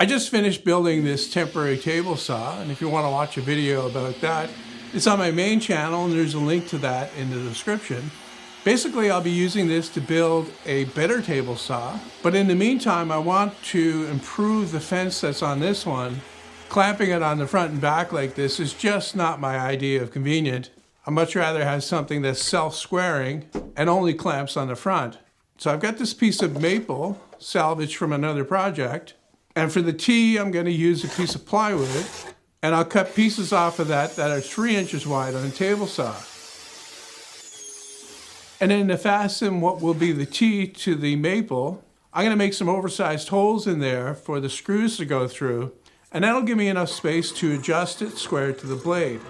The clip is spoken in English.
I just finished building this temporary table saw, and if you want to watch a video about that, it's on my main channel, and there's a link to that in the description. Basically, I'll be using this to build a better table saw, but in the meantime, I want to improve the fence that's on this one. Clamping it on the front and back like this is just not my idea of convenient. I'd much rather have something that's self-squaring and only clamps on the front. So I've got this piece of maple salvaged from another project, and for the T, I'm going to use a piece of plywood, and I'll cut pieces off of that are 3 inches wide on a table saw. And then to fasten what will be the T to the maple, I'm going to make some oversized holes in there for the screws to go through, and that'll give me enough space to adjust it square to the blade.